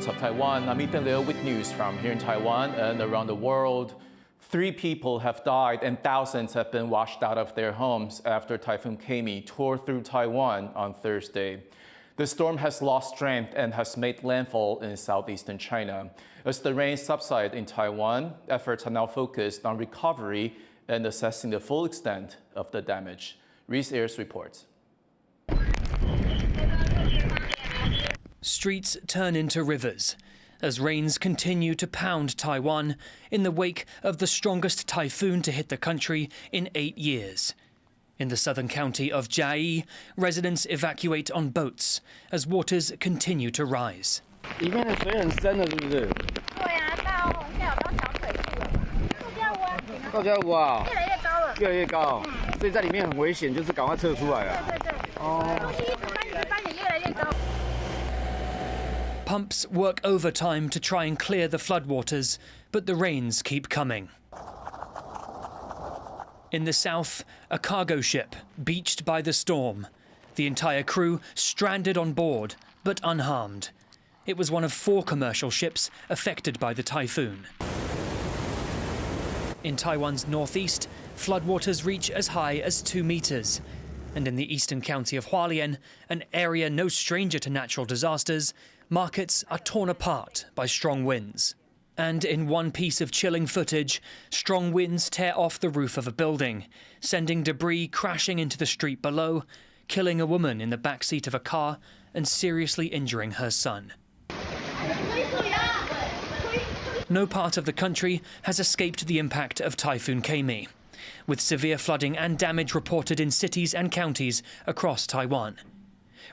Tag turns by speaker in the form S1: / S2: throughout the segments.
S1: What's up, Taiwan? I'm Ethan Liu with news from here in Taiwan and around the world. 3 people have died and thousands have been washed out of their homes after Typhoon Gaemi tore through Taiwan on Thursday. The storm has lost strength and has made landfall in southeastern China. As the rain subsides in Taiwan, efforts are now focused on recovery and assessing the full extent of the damage. Reese Ayers reports.
S2: Streets turn into rivers as rains continue to pound Taiwan in the wake of the strongest typhoon to hit the country in 8 years. In the southern county of Jiayi, residents evacuate on boats as waters continue to rise.
S3: 里面的水很深了，是不是？
S4: 对啊，到现在有到小腿处了。
S3: 到家屋啊，
S4: 越来越高了。
S3: 越来越高，所以在里面很危险，就是赶快撤出来啊。
S4: 对对对。哦。东西一直搬也越来越高。
S2: Pumps work overtime to try and clear the floodwaters, but the rains keep coming. In the south, a cargo ship beached by the storm. The entire crew stranded on board, but unharmed. It was one of 4 commercial ships affected by the typhoon. In Taiwan's northeast, floodwaters reach as high as 2 meters. And in the eastern county of Hualien, an area no stranger to natural disasters, markets are torn apart by strong winds. And in one piece of chilling footage, strong winds tear off the roof of a building, sending debris crashing into the street below, killing a woman in the back seat of a car and seriously injuring her son. No part of the country has escaped the impact of Typhoon Gaemi, with severe flooding and damage reported in cities and counties across Taiwan.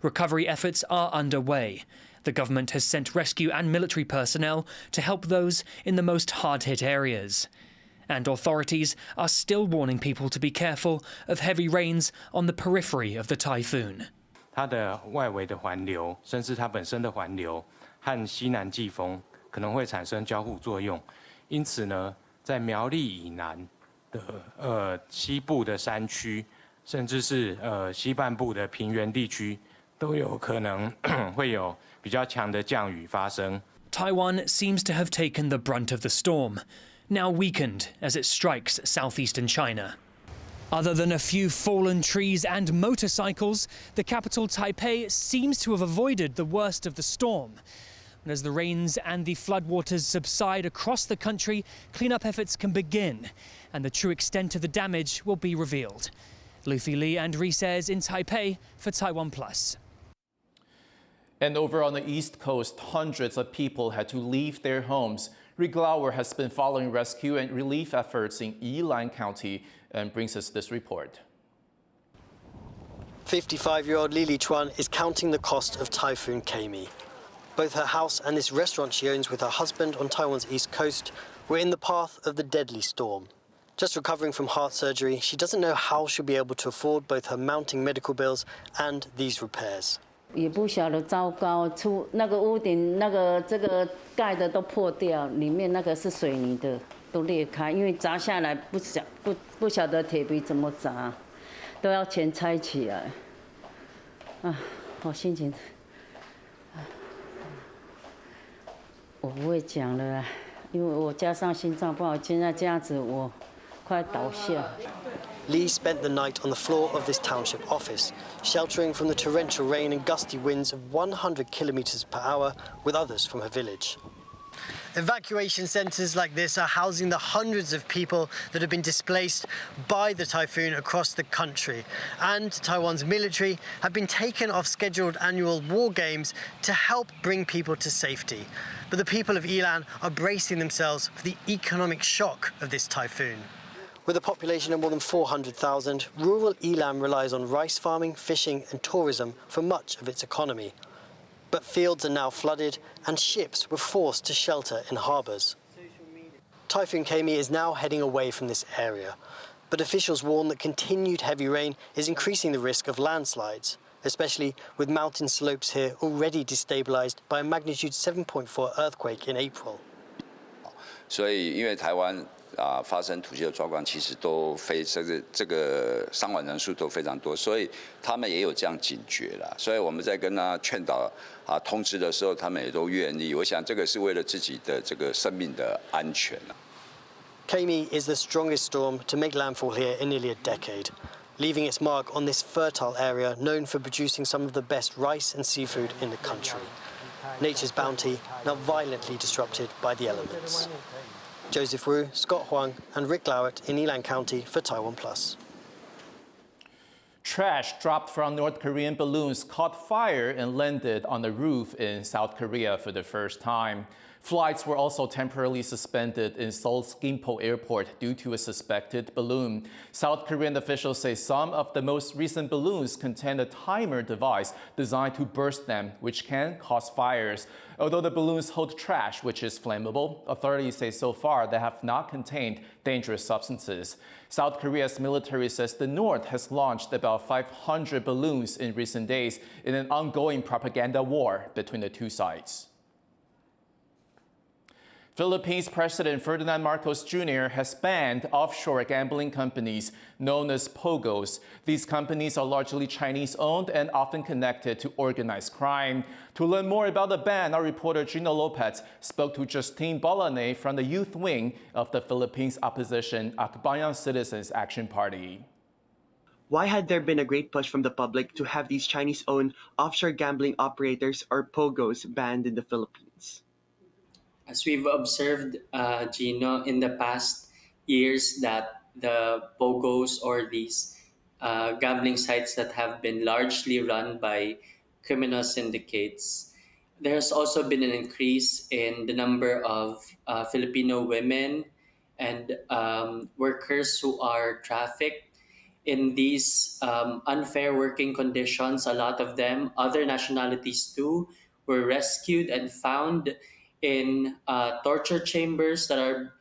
S2: Recovery efforts are underway. The government has sent rescue and military personnel to help those in the most hard-hit areas. And authorities are still warning people to be careful of heavy rains on the periphery of the typhoon.
S5: 它的外围的环流，甚至它本身的环流和西南季风可能会产生交互作用，因此呢，在苗栗以南的西部的山区，甚至是西半部的平原地区，都有可能会有比较强的降雨发生。
S2: Taiwan seems to have taken the brunt of the storm, now weakened as it strikes southeastern China. Other than a few fallen trees and motorcycles, the capital Taipei seems to have avoided the worst of the storm. And as the rains and the floodwaters subside across the country, cleanup efforts can begin, and the true extent of the damage will be revealed. Lucy Lee and Reese Ayers in Taipei for TaiwanPlus.
S1: And over on the East Coast, hundreds of people had to leave their homes. Rick Lauer has been following rescue and relief efforts in Yilan County and brings us this report.
S6: 55-year-old Lili Chuan is counting the cost of Typhoon Gaemi. Both her house and this restaurant she owns with her husband on Taiwan's east coast were in the path of the deadly storm. Just recovering from heart surgery, she doesn't know how she'll be able to afford both her mounting medical bills and these repairs.
S7: 也不晓得糟糕，那个屋顶这个盖的都破掉，里面那个是水泥的都裂开，因为砸下来不晓得铁皮怎么砸，都要全拆起来。啊，我心情，我不会讲了啦，因为我加上心脏不好，现在这样子我快倒下。
S6: Lee spent the night on the floor of this township office, sheltering from the torrential rain and gusty winds of 100 kilometers per hour with others from her village. Evacuation centers like this are housing the hundreds of people that have been displaced by the typhoon across the country. And Taiwan's military have been taken off scheduled annual war games to help bring people to safety. But the people of Yilan are bracing themselves for the economic shock of this typhoon. With a population of more than 400,000, rural Yilan relies on rice farming, fishing and tourism for much of its economy. But fields are now flooded and ships were forced to shelter in harbours. Typhoon Gaemi is now heading away from this area, but officials warn that continued heavy rain is increasing the risk of landslides, especially with mountain slopes here already destabilised by a magnitude 7.4 earthquake in April.
S8: 所以因为台湾发生土击的状况，其实都这个伤亡人数都非常多，所以他们也有这样警觉啦。所以我们在跟他劝导通知的时候，他们也都愿意。我想这个是为了自己的这个生命的安全啦。
S6: Gaemi is the strongest storm to make landfall here in nearly a decade, leaving its mark on this fertile area known for producing some of the best rice and seafood in the country. Nature's bounty now violently disrupted by the elements. Joseph Wu, Scott Huang and Rick Lowett in Elan County for TaiwanPlus.
S1: Trash dropped from North Korean balloons caught fire and landed on a roof in South Korea for the first time. Flights were also temporarily suspended in Seoul's Gimpo Airport due to a suspected balloon. South Korean officials say some of the most recent balloons contain a timer device designed to burst them, which can cause fires. Although the balloons hold trash, which is flammable, authorities say so far they have not contained dangerous substances. South Korea's military says the North has launched about 500 balloons in recent days in an ongoing propaganda war between the two sides. Philippines President Ferdinand Marcos Jr. has banned offshore gambling companies known as POGOs. These companies are largely Chinese-owned and often connected to organized crime. To learn more about the ban, our reporter Gino Lopez spoke to Justine Bolane from the youth wing of the Philippines opposition Akbayan Citizens Action Party.
S9: Why had there been a great push from the public to have these Chinese-owned offshore gambling operators, or POGOs, banned in the Philippines?
S10: As we've observed, Gino, in the past years that the POGOs or these gambling sites that have been largely run by criminal syndicates, there's also been an increase in the number of Filipino women and workers who are trafficked in these unfair working conditions. A lot of them, other nationalities too, were rescued and found in torture chambers that are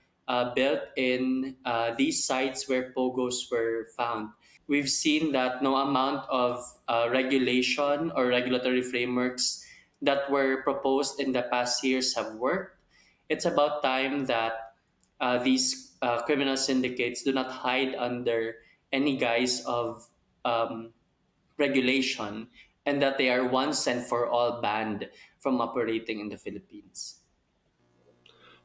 S10: built in these sites where POGOs were found. We've seen that no amount of regulation or regulatory frameworks that were proposed in the past years have worked. It's about time that these criminal syndicates do not hide under any guise of regulation, and that they are once and for all banned from operating in the Philippines.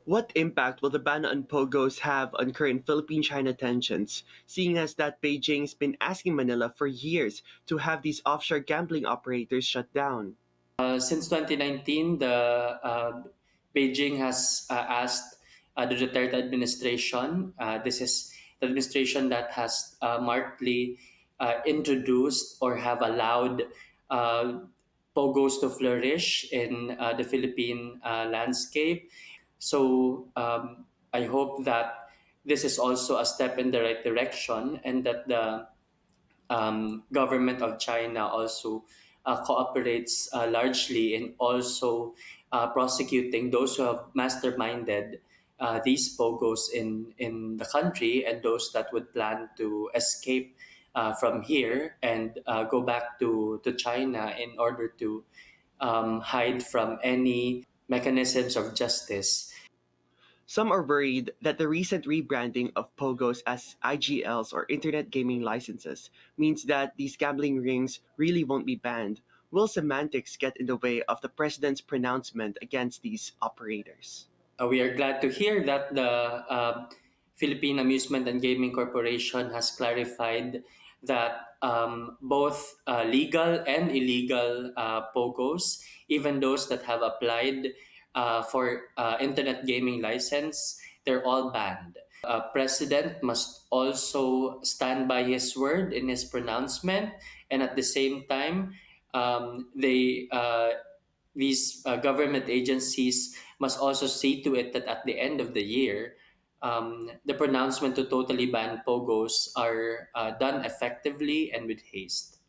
S9: What impact will the ban on POGOs have on current Philippine-China tensions, seeing as that Beijing's been asking Manila for years to have these offshore gambling operators shut down?
S10: Since 2019, Beijing has asked the Duterte administration, this is the administration that has markedly introduced or have allowed POGOs to flourish in the Philippine landscape. So I hope that this is also a step in the right direction, and that the government of China also cooperates largely in also prosecuting those who have masterminded these POGOs in the country, and those that would plan to escape from here and go back to China in order to hide from any mechanisms of justice.
S9: Some are worried that the recent rebranding of POGOs as IGLs or Internet Gaming Licenses means that these gambling rings really won't be banned. Will semantics get in the way of the president's pronouncement against these operators?
S10: We are glad to hear that the Philippine Amusement and Gaming Corporation has clarified that both legal and illegal POGOs, even those that have applied for internet gaming license, they're all banned. President must also stand by his word in his pronouncement, and at the same time, these government agencies must also see to it that at the end of the year, the pronouncement to totally ban POGOs are done effectively and with haste.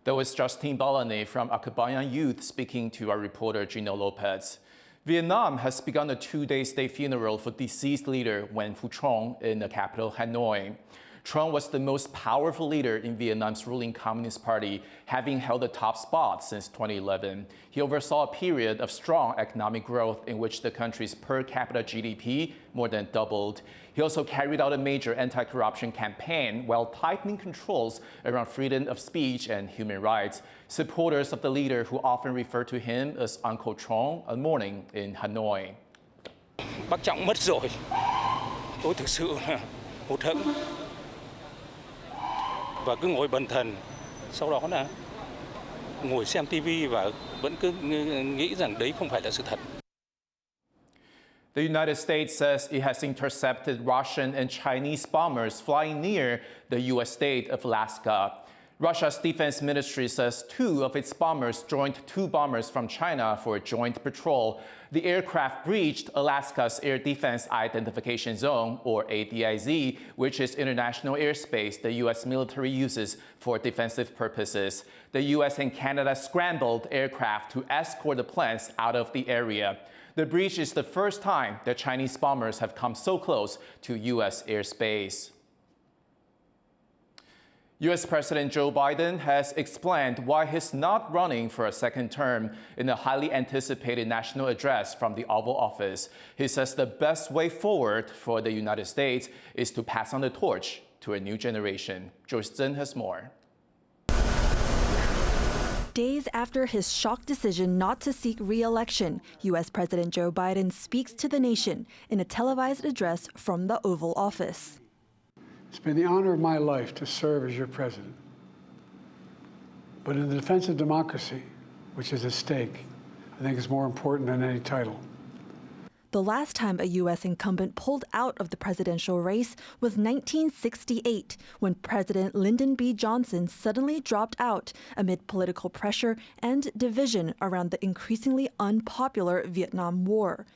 S1: That was Justine Bolane from Akbayan Youth speaking to our reporter Gino Lopez. Vietnam has begun a 2-day state funeral for deceased leader Nguyen Phu Trong in the capital Hanoi. Truong was the most powerful leader in Vietnam's ruling Communist Party, having held the top spot since 2011. He oversaw a period of strong economic growth in which the country's per capita GDP more than doubled. He also carried out a major anti-corruption campaign while tightening controls around freedom of speech and human rights. Supporters of the leader, who often refer to him as Uncle Truong, are mourning in Hanoi.
S11: Bác Trọng mất rồi. Tôi thực sự hụt hẫng và cứ ngồi bần thần. Sau đó là ngồi xem TV và vẫn cứ nghĩ rằng đấy không phải là sự thật.
S1: The United States says it has intercepted Russian and Chinese bombers flying near the U.S. state of Alaska. Russia's defense ministry says 2 of its bombers joined 2 bombers from China for a joint patrol. The aircraft breached Alaska's Air Defense Identification Zone, or ADIZ, which is international airspace the U.S. military uses for defensive purposes. The U.S. and Canada scrambled aircraft to escort the planes out of the area. The breach is the first time that Chinese bombers have come so close to U.S. airspace. U.S. President Joe Biden has explained why he's not running for a second term in a highly anticipated national address from the Oval Office. He says the best way forward for the United States is to pass on the torch to a new generation. Joyce Zhen has more.
S12: Days after his shock decision not to seek re-election, U.S. President Joe Biden speaks to the nation in a televised address from the Oval Office.
S13: It's been the honor of my life to serve as your president. But in the defense of democracy, which is at stake, I think it's more important than any title.
S12: The last time a U.S. incumbent pulled out of the presidential race was 1968, when President Lyndon B. Johnson suddenly dropped out amid political pressure and division around the increasingly unpopular Vietnam War.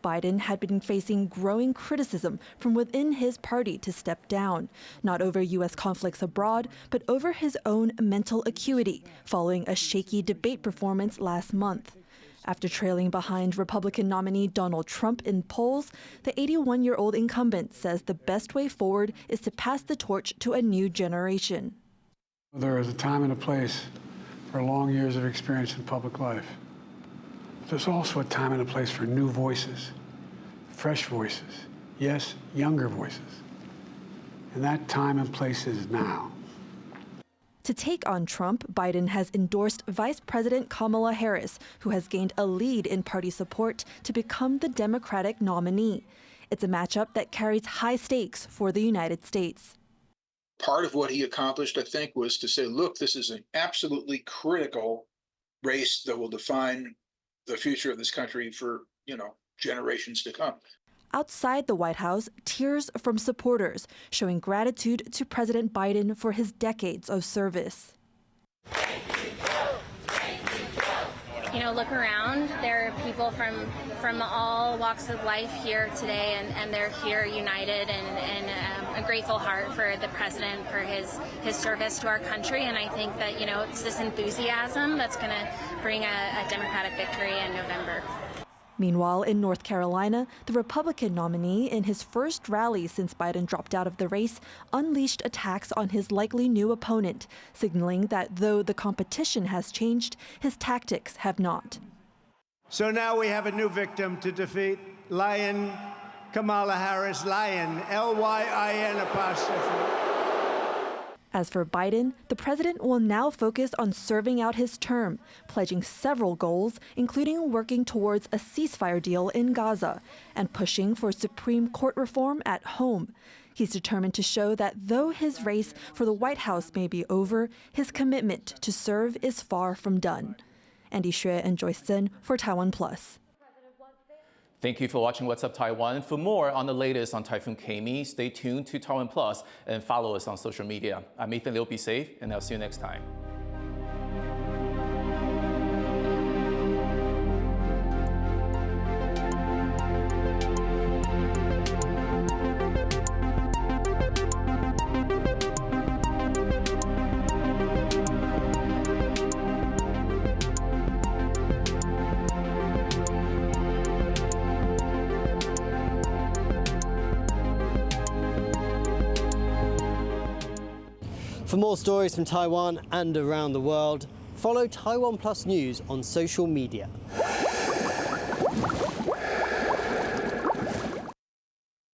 S12: Biden had been facing growing criticism from within his party to step down, not over U.S. conflicts abroad, but over his own mental acuity, following a shaky debate performance last month. After trailing behind Republican nominee Donald Trump in polls, the 81-year-old incumbent says the best way forward is to pass the torch to a new generation.
S13: There is a time and a place for long years of experience in public life. There's also a time and a place for new voices, fresh voices, yes, younger voices. And that time and place is now.
S12: To take on Trump, Biden has endorsed Vice President Kamala Harris, who has gained a lead in party support to become the Democratic nominee. It's a matchup that carries high stakes for the United States.
S14: Part of what he accomplished, I think, was to say, look, this is an absolutely critical race that will define the future of this country for, generations to come.
S12: Outside the White House, tears from supporters showing gratitude to President Biden for his decades of service.
S4: Look around. There are people from all walks of life here today, and they're here united and a grateful heart for the president for his service to our country. And I think that it's this enthusiasm that's going to bring a Democratic victory in November.
S12: Meanwhile, in North Carolina, the Republican nominee, in his first rally since Biden dropped out of the race, unleashed attacks on his likely new opponent, signaling that though the competition has changed, his tactics have not.
S15: So now we have a new victim to defeat, Lion Kamala Harris, Lion, L-Y-I-N apostrophe.
S12: As for Biden, the president will now focus on serving out his term, pledging several goals, including working towards a ceasefire deal in Gaza and pushing for Supreme Court reform at home. He's determined to show that though his race for the White House may be over, his commitment to serve is far from done. Andy Xue and Joyce Zhen for TaiwanPlus.
S1: Thank you for watching What's Up Taiwan. For more on the latest on Typhoon Gaemi, stay tuned to TaiwanPlus and follow us on social media. I'm Ethan Liu. Be safe, and I'll see you next time.
S6: For more stories from Taiwan and around the world, follow TaiwanPlus News on social media.